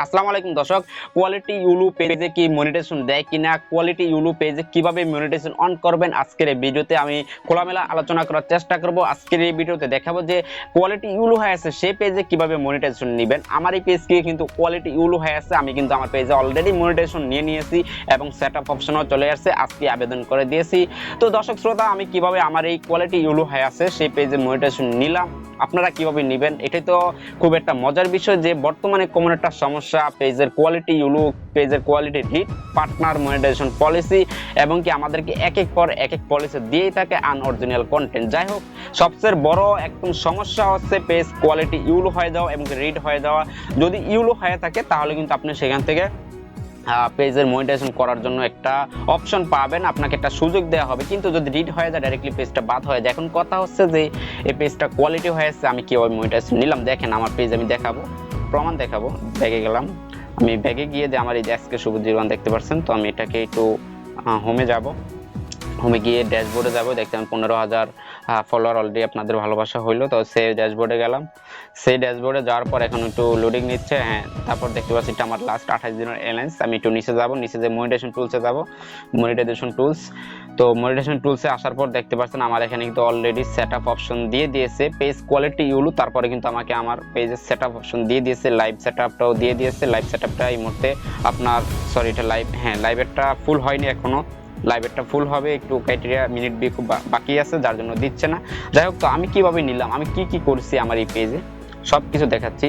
আসসালামু আলাইকুম দর্শক, কোয়ালিটি ইউলু পেজে কি মনিটাইজেশন দেয় কিনা, কোয়ালিটি ইউলু পেজে কিভাবে মনিটাইজেশন অন করবেন, আজকের এই ভিডিওতে আমি খোলামেলা আলোচনা করার চেষ্টা করব। আজকের এই ভিডিওতে দেখাবো যে কোয়ালিটি ইউলু হয়ে আছে সেই পেজে কিভাবে মনিটাইজেশন নেবেন। আমার এই পেজকে কিন্তু কোয়ালিটি ইউলু হয়ে আছে, আমি কিন্তু আমার পেজে অলরেডি মনিটাইজেশন নিয়ে নিয়েছি এবং সেটআপ অপশনও চলে আসছে, আজকে আবেদন করে দিয়েছি। তো দর্শক শ্রোতা, আমি কিভাবে আমার এই কোয়ালিটি ইউলু হয়ে আছে সেই পেজে মনিটাইজেশন নিলাম, আপনারা কিভাবে নেবেন, এটাই তো খুব একটা মজার বিষয় যে বর্তমানে কমন একটা সমস্যা পেজের কোয়ালিটি ইউলু, পেজের quality hit, partner monetisation policy এবং কি আমাদেরকে এক এক পর এক এক পলিসি দিয়েই থাকে আনঅরিজিনাল কন্টেন্ট। যাই হোক, সবচেয়ে বড় একদম সমস্যা হচ্ছে পেজ কোয়ালিটি ইউলু হয়ে যাওয়া এবং রিড হয়ে যাওয়া। যদি ইউলু হয়ে থাকে তাহলে কিন্তু আপনি সেখান থেকে পেজের মনিটাইজেশন করার জন্য একটা অপশন পাবেন, আপনাকে একটা সুযোগ দেওয়া হবে। কিন্তু যদি রিড হয়ে যায় ডাইরেক্টলি পেজটা বাদ হয়ে যায়। এখন কথা হচ্ছে যে এই পেজটা কোয়ালিটি হয়েছে, আমি কিভাবে মনিটাইজেশন নিলাম দেখেন। আমার পেজ আমি দেখাবো, প্রমাণ দেখাবো। ব্যাগে গেলাম, আমি ব্যাগে গিয়ে যে আমার এই যে আজকে সবুজ জীবন দেখতে পাচ্ছেন, তো আমি এটাকে একটু হোমে যাব, হোমে গিয়ে ড্যাশবোর্ডে যাব। দেখতে আমি 15,000 ফলোয়ার অলরেডি আপনাদের ভালোবাসা হইলো। তো সেই ড্যাশবোর্ডে গেলাম, সেই ড্যাশবোর্ডে যাওয়ার পর এখন একটু লোডিং নিচ্ছে। হ্যাঁ, তারপর দেখতে পাচ্ছি এটা আমার লাস্ট 28 দিনের এলায়েন্স। আমি একটু নিচে যাব, নিচে যে মনিটাইজেশন টুলসে যাব, মনিটাইজেশন টুলস। তো মনিটাইজেশন টুলসে আসার পর দেখতে পাচ্ছেন আমার এখানে কিন্তু অলরেডি সেটআপ অপশন দিয়ে দিয়েছে পেজ কোয়ালিটি ইউলু। তারপরে কিন্তু আমাকে আমার পেজের সেটআপ অপশন দিয়ে দিয়েছে, লাইভ সেটআপটাও দিয়ে দিয়েছে। লাইভ সেটআপটা এই মুহূর্তে আপনার, সরি এটা লাইভ, হ্যাঁ লাইভেরটা ফুল হয়নি এখনো, লাইভেরটা ফুল হবে, একটু ক্রাইটেরিয়া মিনিট বাকি আছে যার জন্য দিচ্ছে না। যাই হোক, তো আমি কিভাবে নিলাম, আমি কি কি করছি আমার এই পেজে সব কিছু দেখাচ্ছি।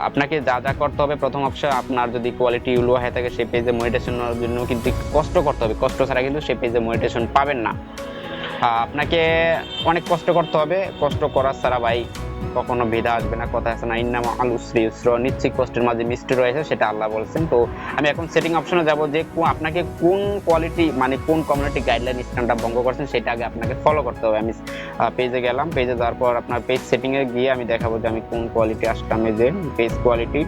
আপনাকে যা যা করতে হবে, প্রথম অপশন আপনার যদি কোয়ালিটি ইউলো হয়ে থাকে সেই পেজে মনিটাইজেশনের জন্য কিন্তু কষ্ট করতে হবে, কষ্ট ছাড়া কিন্তু সেই পেজে মনিটাইজেশন পাবেন না। আপনাকে অনেক কষ্ট করতে হবে, কষ্ট করার ছাড়া ভাই কখনো ভেদা আসবে না। কথা আছে না, ইন্নামা আল উসরি ইউসরা, নিশ্চয়ই কষ্টের মাঝে মিষ্টি রয়েছে, সেটা আল্লাহ বলছেন। তো আমি এখন সেটিং অপশনে যাব যে আপনাকে কোন কোয়ালিটি মানে কোন কমিউনিটি গাইডলাইন স্ট্যান্ডার্ড ভঙ্গ করছেন সেটা আগে আপনাকে ফলো করতে হবে। আমি পেজে গেলাম, পেজে যাওয়ার পর আপনার পেজ সেটিংয়ে গিয়ে আমি দেখাবো যে আমি কোন কোয়ালিটি আসলাম। এই যে পেজ কোয়ালিটি,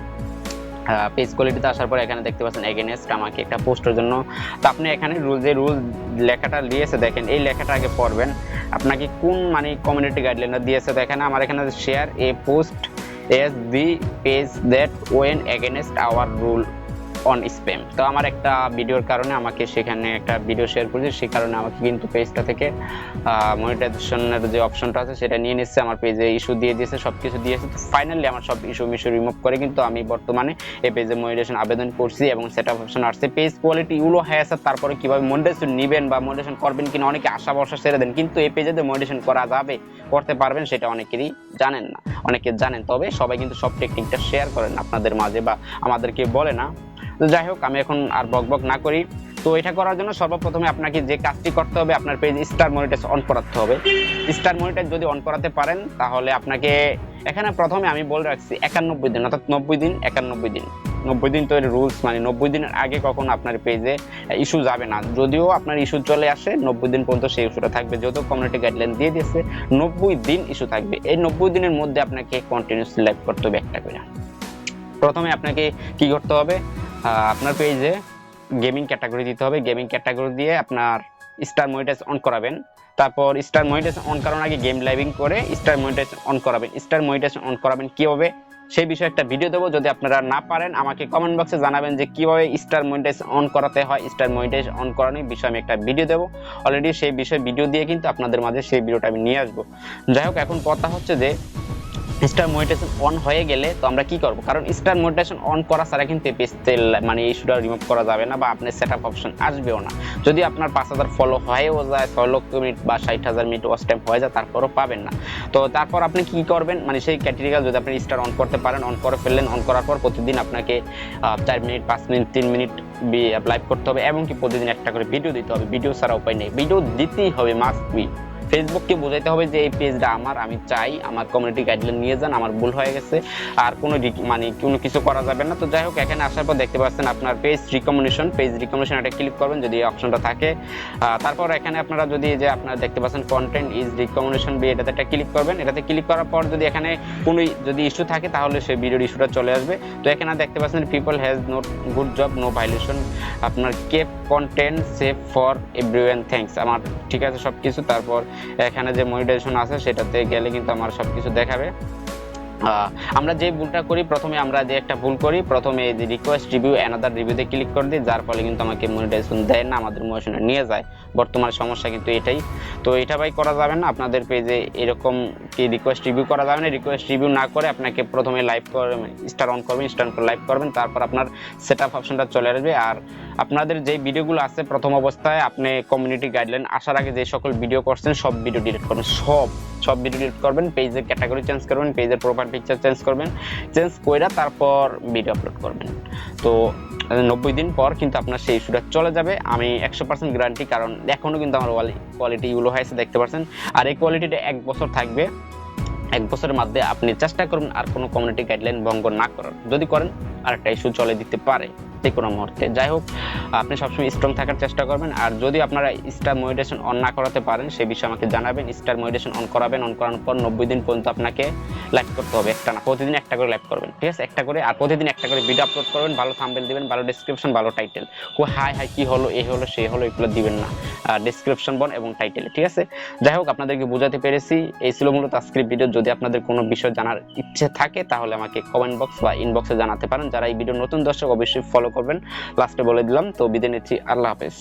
পেজ কোয়ালিটিতে আসার পর এখানে দেখতে পাচ্ছেন এগেইনস্ট আমাকে একটা পোস্টের জন্য। তো আপনি এখানে রুল লেখাটা দিয়েছে দেখেন, এই লেখাটা আগে পড়বেন। আপনাকে কোন মানে কমিউনিটি গাইডলাইনটা দিয়েছে দেখেন, আমার এখানে share a post as the page that went against our rule on spam. তো আমার একটা ভিডিওর কারণে আমাকে সেখানে একটা ভিডিও শেয়ার করেছি, সেই কারণে আমাকে কিন্তু পেজটা থেকে মনিটাইজেশনের যে অপশনটা আছে সেটা নিয়ে নিচ্ছে, আমার পেজে ইস্যু দিয়ে দিয়েছে, সব কিছু দিয়েছে। তো ফাইনালি আমার সব ইস্যু রিমুভ করে কিন্তু আমি বর্তমানে এই পেজে মনিটাইজেশন আবেদন করছি এবং সেটআপ অপশন আসছে। পেজ কোয়ালিটি ইউলো হয়ে আছে, তারপরে কিভাবে মনিটাইজেশন নেবেন বা মনিটাইজেশন করবেন কিনা অনেকে আশা ভরসা ছেড়ে দেন, কিন্তু এই পেজে মনিটাইজেশন করা যাবে, করতে পারবেন সেটা অনেকেরই জানেন না। অনেকে জানেন, তবে সবাই কিন্তু সব টেকনিকটা শেয়ার করেন আপনাদের মাঝে বা আমাদেরকে বলে না। তো যাই হোক, আমি এখন আর বকবক না করি। তো এটা করার জন্য সর্বপ্রথমে আপনাকে যে কাজটি করতে হবে, আপনার পেজ স্টার মনিটাইজ অন করাতে হবে। স্টার মনিটাইজ যদি অন করাতে পারেন তাহলে আপনাকে এখানে প্রথমে আমি বলে রাখছি 91 দিন, অর্থাৎ 90 দিন, 91 দিন, 90 দিন তো এর রুলস, মানে 90 দিনের আগে কখনো আপনার পেজে ইস্যু যাবে না। যদিও আপনার ইস্যু চলে আসে 90 দিন পর্যন্ত সেই ইস্যুটা থাকবে, যেহেতু কমিউনিটি গাইডলাইন দিয়ে দিয়েছে 90 দিন ইস্যু থাকবে। এই 90 দিনের মধ্যে আপনাকে কন্টিনিউসলি লাইভ করতে হবে একটা করে। প্রথমে আপনাকে কি করতে হবে, আপনার পেজে গেমিং ক্যাটাগরি দিতে হবে। গেমিং ক্যাটাগরি দিয়ে আপনার স্টার মনিটাইজ অন করাবেন। তারপর স্টার মনিটাইজ অন করানোর আগে গেম লাইভিং করে স্টার মনিটাইজ অন করাবেন। স্টার মনিটাইজ অন করাবেন কিভাবে সেই বিষয়ে একটা ভিডিও দেবো, যদি আপনারা না পারেন আমাকে কমেন্ট বক্সে জানাবেন যে কিভাবে স্টার মনিটাইজ অন করাতে হয়। স্টার মনিটাইজ অন করানোর বিষয়ে আমি একটা ভিডিও দেবো, অলরেডি সেই বিষয়ে ভিডিও দিয়ে কিন্তু আপনাদের মাঝে সেই ভিডিওটা আমি নিয়ে আসবো। যাই হোক, এখন কথা হচ্ছে যে স্টার মনিটাইজেশন অন হয়ে গেলে তো আমরা কি করব, কারণ স্টার মনিটাইজেশন অন করা ছাড়া কিন্তু পেজতে মানে ইস্যুটা রিমুভ করা যাবে না বা আপনার সেটআপ অপশন আসবেও না। যদি আপনার 5,000 ফলো হয়েও যায়, 6 লক্ষ মিনিট বা 60,000 মিনিট ওয়াচ টাইম হয়ে যায়, তারপরও পাবেন না। তো তারপর আপনি কি করবেন, মানে সেই ক্যাটেগরি যদি আপনি স্টার অন করতে পারেন, অন করে ফেললেন, অন করার পর প্রতিদিন আপনাকে 4 মিনিট, 5 মিনিট, 3 মিনিট লাইভ করতে হবে এবং কি প্রতিদিন একটা করে ভিডিও দিতে হবে। ভিডিও ছাড়া উপায় নেই, ভিডিও দিতেই হবে, মাস্ট বি। ফেসবুককে বোঝাইতে হবে যে এই পেজটা আমার, আমি চাই আমার কমিউনিটি গাইডলাইন নিয়ে যান, আমার ভুল হয়ে গেছে, আর কোনো মানে কোনো কিছু করা যাবে না। তো যাই হোক, এখানে আসার পর দেখতে পাচ্ছেন আপনার পেজ রিকমেন্ডেশন এটা ক্লিক করবেন যদি এই অপশনটা থাকে। তারপর এখানে আপনারা যদি যে আপনারা দেখতে পাচ্ছেন কন্টেন্ট ইজ রিকমেন্ডেশন এটাতে একটা ক্লিক করবেন। এটাতে ক্লিক করার পর যদি এখানে কোনো যদি ইস্যু থাকে তাহলে সেই ভিডিওর ইস্যুটা চলে আসবে। তো এখানে দেখতে পাচ্ছেন people has note good job, no violation, আপনার keep content save for everyone, thanks, আমার ঠিক আছে সব কিছু। তারপর এখানে যে মনিটাইজেশন আছে সেটাতে গেলে কিন্তু আমার সবকিছু দেখাবে। আমরা যে ভুলটা করি, প্রথমে আমরা যে একটা ভুল করি, প্রথমে যে রিকোয়েস্ট রিভিউ অ্যানাদার রিভিউতে ক্লিক করে দিই, যার ফলে কিন্তু আমাকে মনিটাইজেশন দেয় না, আমাদের মনিটাইজেশনে নিয়ে যায়। বর্তমান সমস্যা কিন্তু এটাই। তো এটা ভাই করা যাবে না, আপনাদের পেজে এরকম কি রিকোয়েস্ট রিভিউ করা যাবে না। রিকোয়েস্ট রিভিউ না করে আপনাকে প্রথমে লাইভ করবেন, স্টার অন করবেন, স্টার করে লাইভ করবেন, তারপর আপনার সেটআপ অপশনটা চলে আসবে। আর আপনাদের যে ভিডিওগুলো আছে প্রথম অবস্থায় আপনি কমিউনিটি গাইডলাইন আসার আগে যে সকল ভিডিও করছেন সব ভিডিও ডিলিট করবেন, সব ভিডিও ডিলিট করবেন, পেজের ক্যাটাগরি চেঞ্জ করবেন, পেজের প্রোফাইল পিকচার চেঞ্জ করবেন, চেঞ্জ কইরা তারপর ভিডিও আপলোড করবেন। তো 90 দিন পর কিন্তু আপনার সেই ইস্যুটা চলে যাবে, আমি 100% গ্যারান্টি, কারণ এখনো কিন্তু আমার কোয়ালিটি ইউলো হয়েছে দেখতে পাচ্ছেন। আর এই কোয়ালিটিটা 1 বছর থাকবে। 1 বছরের মধ্যে আপনি চেষ্টা করুন আর কোনো কমিউনিটি গাইডলাইন ভঙ্গ না করার, যদি করেন আরেকটা ইস্যু চলে দিতে পারে যে কোনো মুহূর্তে। যাই হোক, আপনি সবসময় স্ট্রং থাকার চেষ্টা করবেন। আর যদি আপনারা স্টার মনিটাইজেশন অন না করাতে পারেন সেই বিষয়ে আমাকে জানাবেন। স্টার মনিটাইজেশন অন করাবেন, অন করানোর পর 90 দিন পর্যন্ত আপনাকে লাইভ করতে হবে, একটা না, প্রতিদিন একটা করে লাইভ করবেন, ঠিক আছে, একটা করে। আর প্রতিদিন একটা করে ভিডিও আপলোড করবেন, ভালো থাম্বনেল দিবেন, ভালো ডেসক্রিপশন, ভালো টাইটেল। হাই কি হলো, এই হলো, সেই হলো, এগুলো দিবেন না, ডেসক্রিপশন বন এবং টাইটেলে, ঠিক আছে। যাই হোক, আপনাদেরকে বোঝাতে পেরেছি। এই ছিল মূলত আজকের ভিডিও। যদি আপনাদের কোনো বিষয় জানার ইচ্ছে থাকে তাহলে আমাকে কমেন্ট বক্স বা ইনবক্সে জানাতে পারেন। যারা এই ভিডিও নতুন দর্শক অবশ্যই ফলো করবেন, লাস্টে বলে দিলাম। তো বিদায় নিচ্ছি, আল্লাহ হাফেজ।